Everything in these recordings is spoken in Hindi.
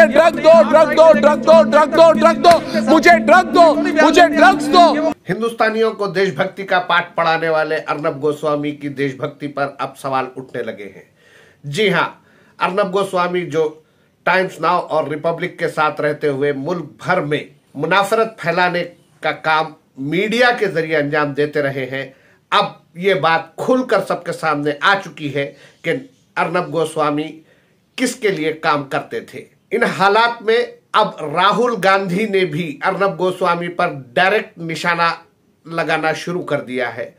ड्रग दो, ड्रग दो, ड्रग दो, ड्रग दो, ड्रग दो, मुझे ड्रग दो, मुझे ड्रग्स दो। हिंदुस्तानियों को देशभक्ति का पाठ पढ़ाने वाले अर्नब गोस्वामी की देशभक्ति पर अब सवाल उठने लगे हैं। जी हां, अर्नब गोस्वामी जो टाइम्स नाउ और रिपब्लिक के साथ रहते हुए मुल्क भर में मुनाफरत फैलाने का काम मीडिया के जरिए अंजाम देते रहे हैं, अब ये बात खुलकर सबके सामने आ चुकी है कि अर्नब गोस्वामी किसके लिए काम करते थे। इन हालात में अब राहुल गांधी ने भी अर्नब गोस्वामी पर डायरेक्ट निशाना लगाना शुरू कर दिया है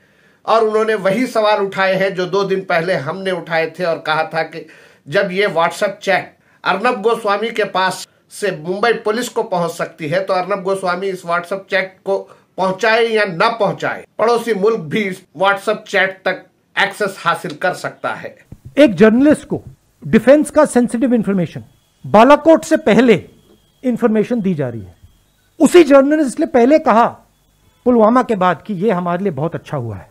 और उन्होंने वही सवाल उठाए हैं जो 2 दिन पहले हमने उठाए थे और कहा था कि जब ये व्हाट्सएप चैट अर्नब गोस्वामी के पास से मुंबई पुलिस को पहुंच सकती है तो अर्नब गोस्वामी इस व्हाट्सएप चैट को पहुंचाए या न पहुंचाए, पड़ोसी मुल्क भी इस व्हाट्सएप चैट तक एक्सेस हासिल कर सकता है। एक जर्नलिस्ट को डिफेंस का सेंसिटिव इंफॉर्मेशन बालाकोट से पहले इंफॉर्मेशन दी जा रही है। उसी जर्नलिस्ट ने पहले कहा पुलवामा के बाद कि यह हमारे लिए बहुत अच्छा हुआ है।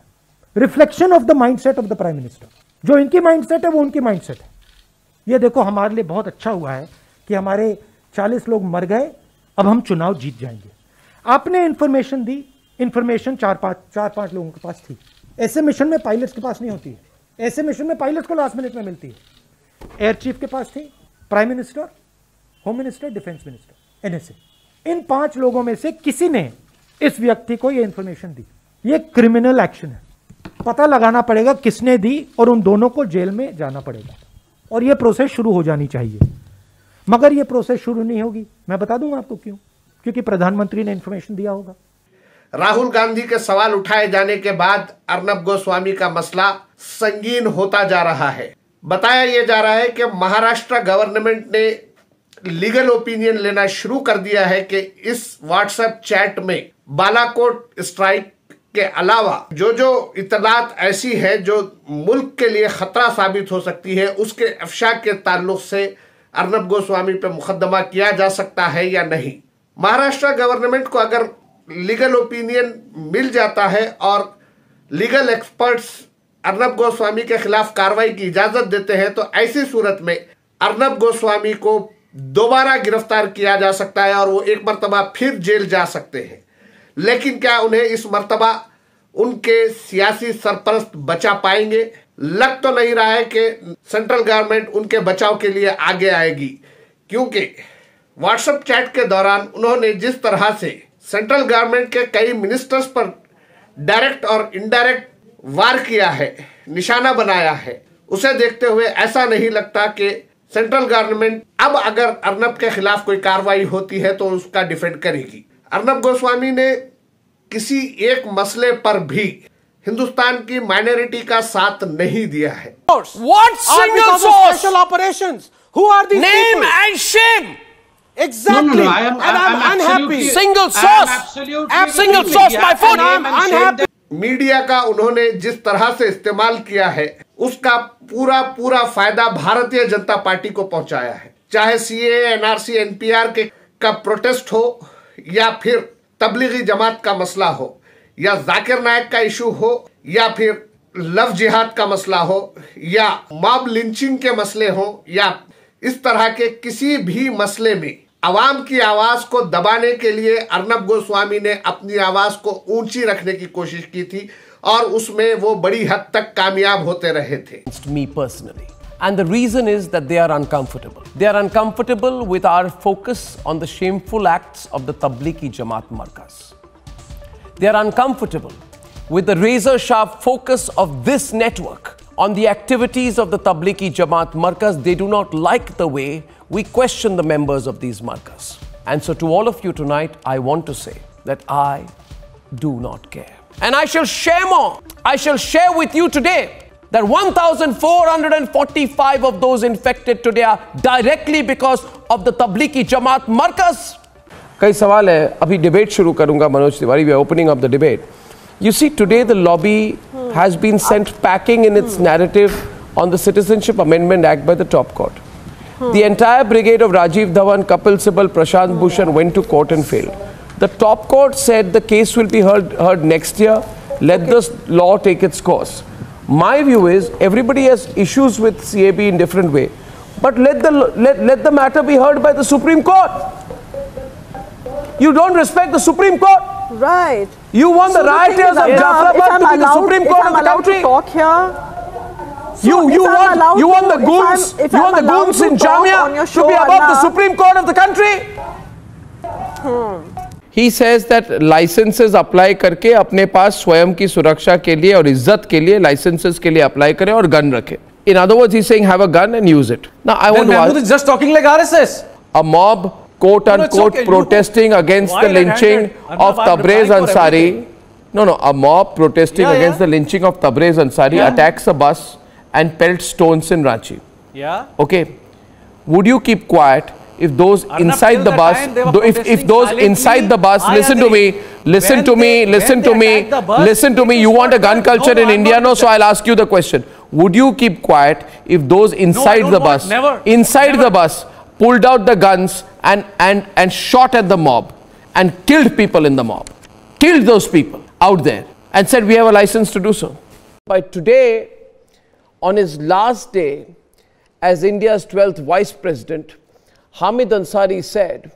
Reflection of the mindset of the prime minister, जो इनकी माइंडसेट है वो उनकी माइंडसेट है। ये देखो हमारे लिए बहुत अच्छा हुआ है कि हमारे 40 लोग मर गए, अब हम चुनाव जीत जाएंगे। आपने इंफॉर्मेशन दी, इंफॉर्मेशन 4-5 लोगों के पास थी। ऐसे मिशन में पायलट्स के पास नहीं होती है, ऐसे मिशन में पायलट्स को लास्ट मिनट में मिलती है। एयर चीफ के पास थी, prime minister, home minister, defence minister, NSA, इन 5 लोगों में से किसी ने इस व्यक्ति को यह इंफॉर्मेशन दी। यह क्रिमिनल एक्शन है, पता लगाना पड़ेगा किसने दी और उन दोनों को जेल में जाना पड़ेगा और यह प्रोसेस शुरू हो जानी चाहिए। मगर यह प्रोसेस शुरू नहीं होगी, मैं बता दूंगा आपको क्यों, क्योंकि प्रधानमंत्री ने इंफॉर्मेशन दिया होगा। राहुल गांधी के सवाल उठाए जाने के बाद अर्नब गोस्वामी का मसला संगीन होता जा रहा है। बताया यह जा रहा है कि महाराष्ट्र गवर्नमेंट ने लीगल ओपिनियन लेना शुरू कर दिया है कि इस व्हाट्सएप चैट में बालाकोट स्ट्राइक के अलावा जो जो इतलात ऐसी है जो मुल्क के लिए खतरा साबित हो सकती है, उसके अफशा के ताल्लुक से अर्नब गोस्वामी पे मुकदमा किया जा सकता है या नहीं। महाराष्ट्र गवर्नमेंट को अगर लीगल ओपिनियन मिल जाता है और लीगल एक्सपर्ट्स अर्नब गोस्वामी के खिलाफ कार्रवाई की इजाजत देते हैं तो ऐसी सूरत में अर्नब गोस्वामी को दोबारा गिरफ्तार किया जा सकता है और वो एक मर्तबा फिर जेल जा सकते हैं। लेकिन क्या उन्हें इस मर्तबा उनके सियासी सरपरस्त बचा पाएंगे? लग तो नहीं रहा है कि सेंट्रल गवर्नमेंट उनके बचाव के लिए आगे आएगी, क्योंकि व्हाट्सएप चैट के दौरान उन्होंने जिस तरह से सेंट्रल गवर्नमेंट के कई मिनिस्टर्स पर डायरेक्ट और इनडायरेक्ट वार किया है, निशाना बनाया है, उसे देखते हुए ऐसा नहीं लगता कि सेंट्रल गवर्नमेंट अब अगर अर्नब के खिलाफ कोई कार्रवाई होती है तो उसका डिफेंड करेगी। अर्नब गोस्वामी ने किसी एक मसले पर भी हिंदुस्तान की माइनॉरिटी का साथ नहीं दिया है। What single source? Special operations. Who are these Name people? and shame. Exactly. No, I am unhappy. Single source. Single source, my foot. I'm unhappy. Media का उन्होंने जिस तरह से इस्तेमाल किया है उसका पूरा फायदा भारतीय जनता पार्टी को पहुंचाया है। चाहे सीए, एनआरसी, एनपीआर के का प्रोटेस्ट हो या फिर तबलीगी जमात का मसला हो या जाकिर नायक का इशू हो या फिर लव जिहाद का मसला हो या मॉब लिंचिंग के मसले हो या इस तरह के किसी भी मसले में आवाम की आवाज को दबाने के लिए अर्नब गोस्वामी ने अपनी आवाज को ऊंची रखने की कोशिश की थी और उसमें वो बड़ी हद तक कामयाब होते रहे थे। Me personally. And the reason is that they are uncomfortable. They are uncomfortable with our focus on the shameful acts of the Tablighi Jamaat Markaz. They are uncomfortable with the razor-sharp focus of this network on the activities of the Tablighi Jamaat Markaz. They do not like the way we question the members of these Markaz. And so to all of you tonight, I want to say that I do not care. And I shall share more. I shall share with you today that 1,445 of those infected today are directly because of the Tablighi Jamaat Markaz. कई सवाल है, अभी डिबेट शुरू करूंगा Manoj Tiwari, we are opening up the debate. You see, today the lobby has been sent packing in its narrative on the Citizenship Amendment Act by the top court. The entire brigade of Rajiv Dhawan, Kapil Sibal, Prashant Bhushan went to court and failed. The top court said the case will be heard next year. Let the law take its course. My view is everybody has issues with CAB in different way. But let the matter be heard by the Supreme Court. You don't respect the Supreme Court. Right. You want the rioters of Jafrabad to be the Supreme Court of the country. Talk here. You want the goons. You want the goons in Jamia to be above the Supreme Court of the country. He says that licenses apply करके अपने पास स्वयं की सुरक्षा के लिए और इज्जत के लिए licenses के लिए apply करें और gun रखें. In other words, he's saying have a gun and use it. Now I want to ask. Mahmood is just talking like RSS. A mob, quote unquote, protesting against the lynching of Tabrez Ansari. No, a mob protesting against the lynching of Tabrez Ansari attacks a bus and pelts stones in Ranchi. Yeah. Okay. Would you keep quiet if those inside the bus, if those inside the bus, listen to me, you want a gun culture in India? No, so I'll ask you the question. Would you keep quiet if those inside the bus, the bus, pulled out the guns and shot at the mob and killed people in the mob, killed those people out there and said we have a license to do so? By today, on his last day as India's 12th Vice President, Hamid Ansari said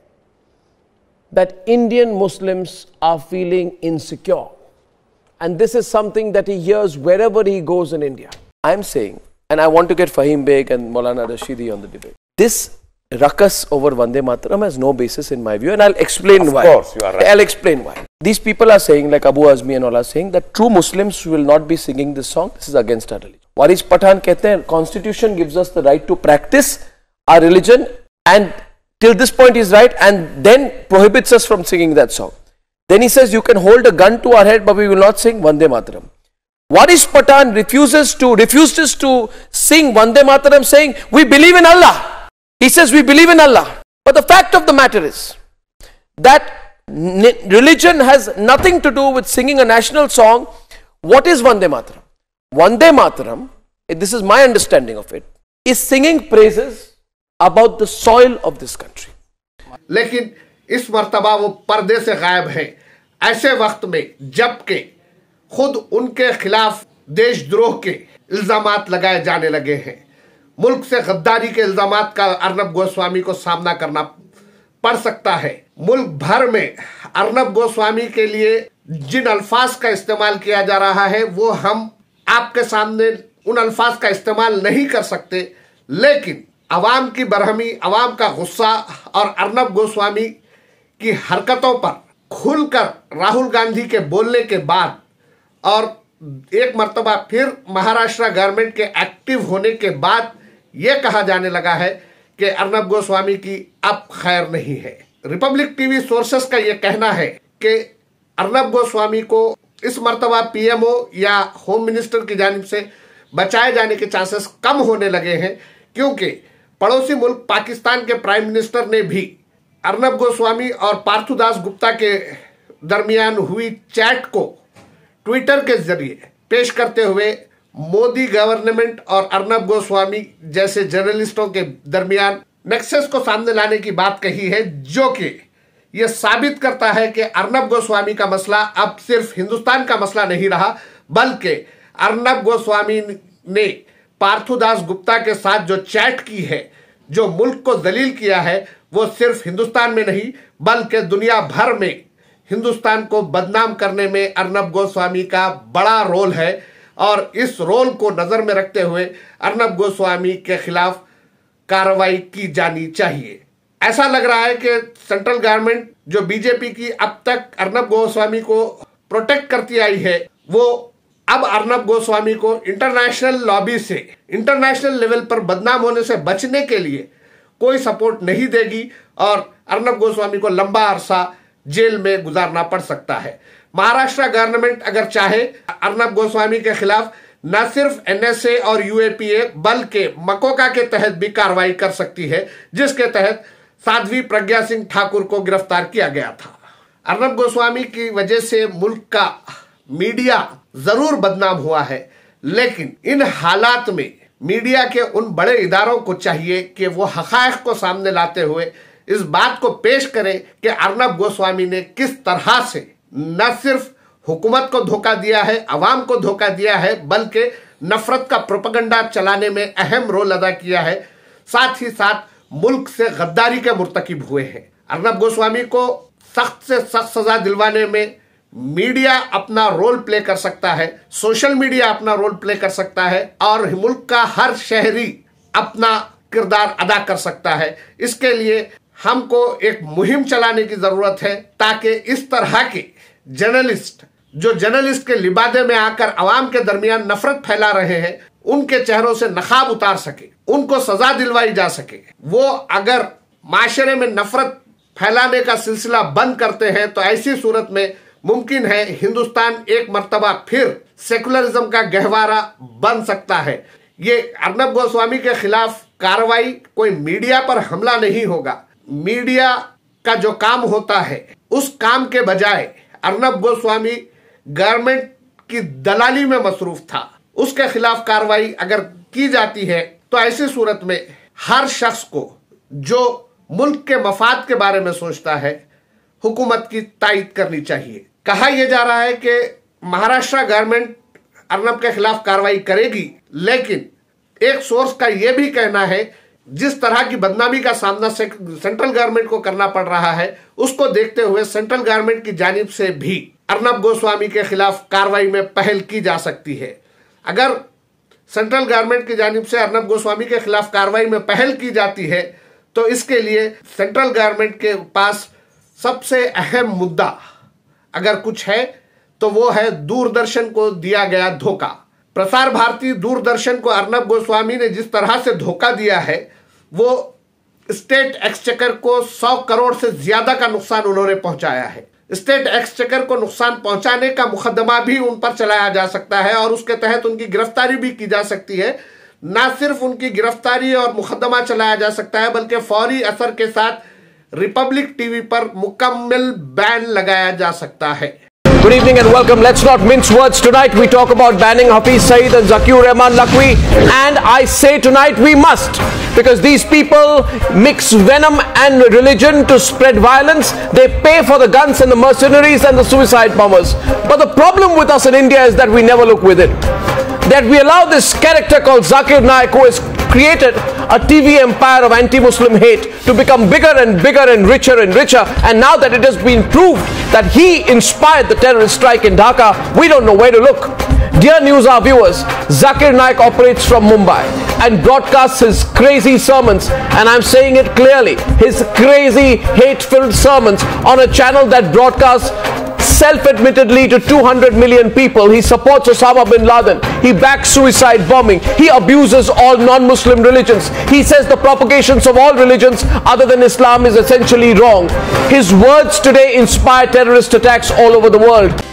that Indian Muslims are feeling insecure. And this is something that he hears wherever he goes in India. I'm saying, and I want to get Fahim Beg and Maulana Rashidi on the debate, this ruckus over Vande Mataram has no basis in my view, and I'll explain why. Of course, you are right. I'll explain why. These people are saying, like Abu Azmi and all are saying, that true Muslims will not be singing this song. This is against our religion. Waris Pathan कहते हैं, Constitution gives us the right to practice our religion, and till this point is right, and then prohibits us from singing that song. Then he says, you can hold a gun to our head, but we will not sing Vande Mataram. Waris Pathan refuses to sing Vande Mataram, saying, we believe in Allah. He says, we believe in Allah. But the fact of the matter is that religion has nothing to do with singing a national song. What is Vande Mataram? Vande Mataram, this is my understanding of it, is singing praises about the soil of this country. लेकिन इस मर्तबा वो पर्दे से गायब हैं ऐसे वक्त में जबकि खुद उनके खिलाफ देशद्रोह के इल्जामात लगाए जाने लगे हैं। मुल्क से गद्दारी के इल्जामात का अर्नब गोस्वामी को सामना करना पड़ सकता है। मुल्क भर में अर्नब गोस्वामी के लिए जिन अल्फाज का इस्तेमाल किया जा रहा है वो हम आपके सामने उन अल्फाज का इस्तेमाल नहीं कर सकते, लेकिन अवाम की बरहमी, अवाम का गुस्सा और अर्नब गोस्वामी की हरकतों पर खुलकर राहुल गांधी के बोलने के बाद और एक मर्तबा फिर महाराष्ट्र गवर्नमेंट के एक्टिव होने के बाद यह कहा जाने लगा है कि अर्नब गोस्वामी की अब खैर नहीं है। रिपब्लिक टीवी सोर्सेस का यह कहना है कि अर्नब गोस्वामी को इस मर्तबा पीएमओ या होम मिनिस्टर की जानिब से बचाए जाने के चांसेस कम होने लगे हैं, क्योंकि पड़ोसी मुल्क पाकिस्तान के प्राइम मिनिस्टर ने भी अर्नब गोस्वामी और पार्थुदास गुप्ता के दरमियान हुई चैट को ट्विटर के जरिए पेश करते हुए मोदी गवर्नमेंट और अर्नब गोस्वामी जैसे जर्नलिस्टों के दरमियान नेक्सस को सामने लाने की बात कही है, जो कि यह साबित करता है कि अर्नब गोस्वामी का मसला अब सिर्फ हिंदुस्तान का मसला नहीं रहा, बल्कि अर्नब गोस्वामी ने पार्थुदास गुप्ता के साथ जो चैट की है, जो मुल्क को दलील किया है, वो सिर्फ हिंदुस्तान में नहीं बल्कि दुनिया भर में हिंदुस्तान को बदनाम करने में अर्नब गोस्वामी का बड़ा रोल है। और इस रोल को नजर में रखते हुए अर्नब गोस्वामी के खिलाफ कार्रवाई की जानी चाहिए। ऐसा लग रहा है कि सेंट्रल गवर्नमेंट जो बीजेपी की अब तक अर्नब गोस्वामी को प्रोटेक्ट करती आई है, वो अब अर्नब गोस्वामी को इंटरनेशनल लॉबी से, इंटरनेशनल लेवल पर बदनाम होने से बचने के लिए कोई सपोर्ट नहीं देगी और अर्नब गोस्वामी को लंबा अरसा जेल में गुजारना पड़ सकता है। महाराष्ट्र गवर्नमेंट अगर चाहे अर्नब गोस्वामी के खिलाफ न सिर्फ एनएसए और यूएपीए बल्कि मकोका के तहत भी कार्रवाई कर सकती है, जिसके तहत साध्वी प्रज्ञा सिंह ठाकुर को गिरफ्तार किया गया था। अर्नब गोस्वामी की वजह से मुल्क का मीडिया जरूर बदनाम हुआ है, लेकिन इन हालात में मीडिया के उन बड़े इदारों को चाहिए कि वो हक़ाइक़ को सामने लाते हुए इस बात को पेश करें कि अर्नब गोस्वामी ने किस तरह से न सिर्फ हुकूमत को धोखा दिया है, अवाम को धोखा दिया है, बल्कि नफरत का प्रोपेगेंडा चलाने में अहम रोल अदा किया है। साथ ही साथ मुल्क से गद्दारी के मुर्तकिब हुए हैं। अर्नब गोस्वामी को सख्त से सख्त सजा दिलवाने में मीडिया अपना रोल प्ले कर सकता है, सोशल मीडिया अपना रोल प्ले कर सकता है और मुल्क का हर शहरी अपना किरदार अदा कर सकता है। इसके लिए हमको एक मुहिम चलाने की जरूरत है ताकि इस तरह के जर्नलिस्ट जो जर्नलिस्ट के लिबादे में आकर अवाम के दरमियान नफरत फैला रहे हैं, उनके चेहरों से नकाब उतार सके, उनको सजा दिलवाई जा सके। वो अगर माशरे में नफरत फैलाने का सिलसिला बंद करते हैं तो ऐसी सूरत में मुमकिन है हिंदुस्तान एक मर्तबा फिर सेकुलरिज्म का गहवारा बन सकता है। ये अर्नब गोस्वामी के खिलाफ कार्रवाई कोई मीडिया पर हमला नहीं होगा। मीडिया का जो काम होता है उस काम के बजाय अर्नब गोस्वामी गवर्नमेंट की दलाली में मसरूफ था, उसके खिलाफ कार्रवाई अगर की जाती है तो ऐसी सूरत में हर शख्स को जो मुल्क के मफाद के बारे में सोचता है हुकूमत की तायद करनी चाहिए। कहा यह जा रहा है कि महाराष्ट्र गवर्नमेंट अर्नब के खिलाफ कार्रवाई करेगी, लेकिन एक सोर्स का यह भी कहना है जिस तरह की बदनामी का सामना सेंट्रल गवर्नमेंट को करना पड़ रहा है, उसको देखते हुए सेंट्रल गवर्नमेंट की जानिब से भी अर्नब गोस्वामी के खिलाफ कार्रवाई में पहल की जा सकती है। अगर सेंट्रल गवर्नमेंट की जानिब से अर्नब गोस्वामी के खिलाफ कार्रवाई में पहल की जाती है तो इसके लिए सेंट्रल गवर्नमेंट के पास सबसे अहम मुद्दा अगर कुछ है तो वो है दूरदर्शन को दिया गया धोखा। प्रसार भारती दूरदर्शन को अर्नब गोस्वामी ने जिस तरह से धोखा दिया है, वो स्टेट एक्सचेकर को 100 करोड़ से ज्यादा का नुकसान उन्होंने पहुंचाया है। स्टेट एक्सचेकर को नुकसान पहुंचाने का मुकदमा भी उन पर चलाया जा सकता है और उसके तहत उनकी गिरफ्तारी भी की जा सकती है। ना सिर्फ उनकी गिरफ्तारी और मुकदमा चलाया जा सकता है बल्कि फौरी असर के साथ रिपब्लिक टीवी पर मुकम्मल बैन लगाया जा सकता है। Good evening and welcome. Let's not mince words. Tonight we talk about banning Hafiz Saeed and Zakir Rahman Lakwi, and I say tonight we must, because these people mix venom and religion to spread violence. They pay for the guns and the mercenaries and the suicide bombers. But the problem with us in India is that we never look within. That we allow this character called Zakir Naik, who has created a TV empire of anti-Muslim hate, to become bigger and bigger and richer and richer. And now that it has been proved that he inspired the terrorist strike in Dhaka, we don't know where to look. Dear News Hour viewers, Zakir Naik operates from Mumbai and broadcasts his crazy sermons, and I'm saying it clearly, his crazy hate-filled sermons on a channel that broadcasts self-admittedly to 200 million people. He supports Osama bin Laden. He backs suicide bombing. He abuses all non-Muslim religions. He says the propagations of all religions other than Islam is essentially wrong. His words today inspire terrorist attacks all over the world.